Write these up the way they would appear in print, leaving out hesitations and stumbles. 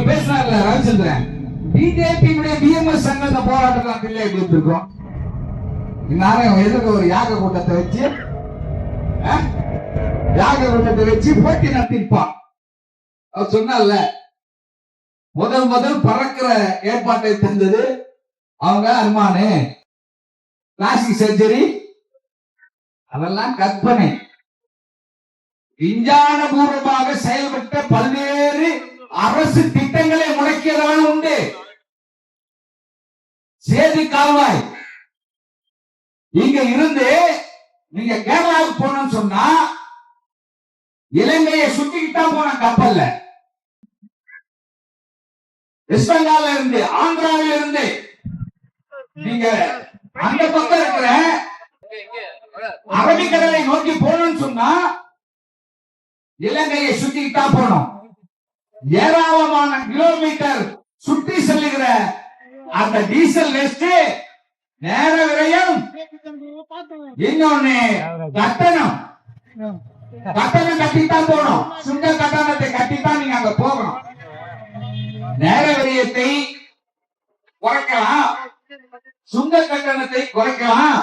பேசினார்ல Ravichandran, பிஜேபியுடைய BMS சங்கத்த போராட்டத்தில் பிள்ளை கொடுத்திருக்கோம். இந்நேரம் எதிர்க்க ஒரு யாக கூட்டத்தை வச்சு போட்டி நடத்திருப்பான். அவர் சொன்னால முதல் பறக்கிற ஏற்பாட்டை தந்தது அவங்க அருமானு. பிளாஸ்டிக் சர்ஜரி அதெல்லாம் கற்பனை. விஞ்ஞானபூர்வமாக செயல்பட்ட பல்வேறு அரசு திட்டங்களை முடக்கியதான உண்டு. சேதி கால்வாய் இங்க இருந்து நீங்க கேரளாவுக்கு போனோம்னு சொன்னா இலங்கையை சுத்திக்கிட்டா போன கப்பல்ல, வெஸ்ட் பெங்கால்ல இருந்து ஆந்திராவில இருந்து நீங்க அந்த பக்கம் இருக்கிற அரபிக்கடலை நோக்கி போகணும்னு சொன்னா இலங்கையை சுத்திக்கிட்டா போனோம். ஏராளமான கிலோமீட்டர் சுற்றி செல்லுகிற அந்த டீசல் வேஸ்ட், நேர விரயம், இன்னொன்னு கட்டணம் கட்டித்தான் போகணும். சுங்க கட்டணத்தை கட்டித்தான் நீங்க அங்க போகணும். நேர விரயத்தை குறைக்கலாம், சுங்க கட்டணத்தை குறைக்கலாம்,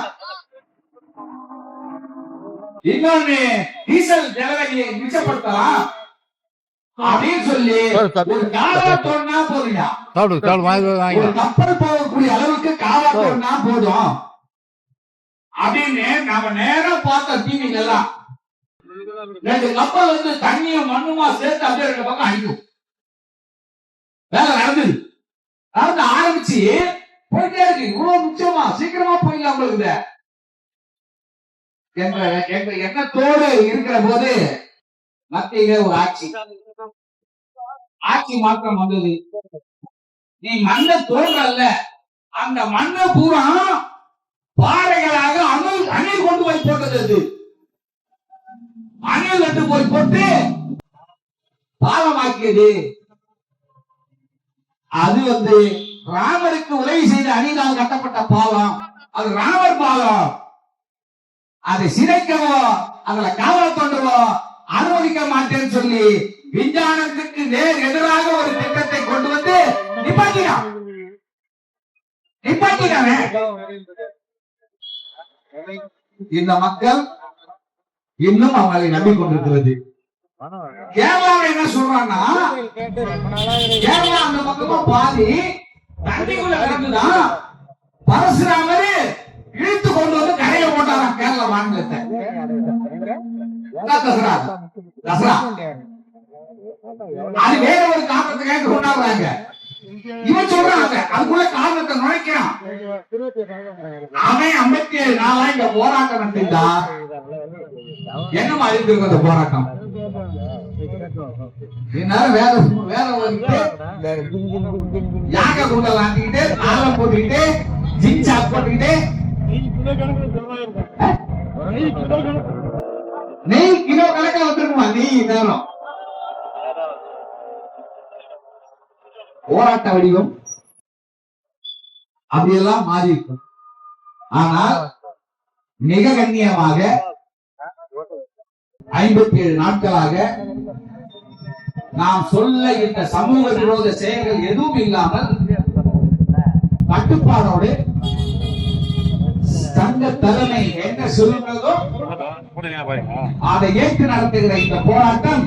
இன்னொன்னு டீசல் ஜனவரியை மிச்சப்படுத்தலாம் அப்படின்னு சொல்லி ஒரு காவா தோணுனா போதுங்க. ஒரு கப்பல் போகக்கூடிய அளவுக்கு காவா தோணுனா போதும் அப்படின்னு நாம நேரம் பார்த்த டிவிங்க எல்லாம். ரெண்டு கப்பல் வந்து தண்ணியும் மண்ணுமா சேர்த்து அப்படியே ரெண்டு பக்கம் அடிக்கும். வேலை நடந்தது ஆரம்பிச்சு போயிட்டே இருக்கு. இவ்வளவு முக்கியமா சீக்கிரமா போயிடலாம் உங்களுக்கு என்ற எண்ணத்தோடு இருக்கிற போது மத்தியில ஒரு ஆட்சி மாற்றம் வந்தது. நீ மண்ணை தோன்றல்ல, அந்த மண்ணை பூரா பாறைகளாக அணில் கொண்டு போய் போட்டது. அது அணில் கட்டு போய் போட்டு பாலமாக்கியது. அது வந்து ராமருக்கு உதவி செய்த அணிலால் கட்டப்பட்ட பாலம். அது ராமர் பாலம். அதை சிதைக்கவோ அதுல காவல் தொண்டவோ அனுமதிக்க மாட்டேன்னு சொல்லி விஞ்ஞானத்துக்கு நேர் எதிராக ஒரு திட்டத்தை கொண்டு வந்து நிப்பாட்டினான். இந்த மக்கள் இன்னும் அவங்களை நம்பிக்கொண்டிருக்கிறது. கேரளாவை என்ன சொல்றாங்கன்னா, கேரளா அந்த பக்கமா பாதி தண்ணிக்குள்ள இருக்குதான். பரசுராமரு இழுத்து கொண்டு வந்து கரையை போட்டாராம் கேரளா மாநிலத்தை. தசரா அது வேற ஒரு காரணத்துக்காக கொண்டாடுறாங்க. இவன் சொல்றாங்க அதுக்குள்ள காரணத்தை நுழைக்கிறான். அவன் 57 நாளா இங்க போராட்டம் நடத்திட்டா. என்ன மாதிரி இருக்கு அந்த போராட்டம்? வேற யாக குண்டல் ஆட்டிக்கிட்டு, ஆலம் போட்டுக்கிட்டு, ஜின்ஸ் போட்டுக்கிட்டு, நெய் கிலோ கணக்கா வந்துருக்குமா? நெய் நேரம் போராட்ட வடிவம் அப்படியெல்லாம் மாறி இருக்கும். ஆனால் மிக கண்ணியமாக 57 நாட்களாக நாம் சொல்ல இந்த சமூக விரோத செயல்கள் எதுவும் இல்லாமல் கட்டுப்பாடோடு சங்க தலைமை என்ன சொல்லுகிறதோ அதை ஏற்று நடத்துகிற இந்த போராட்டம்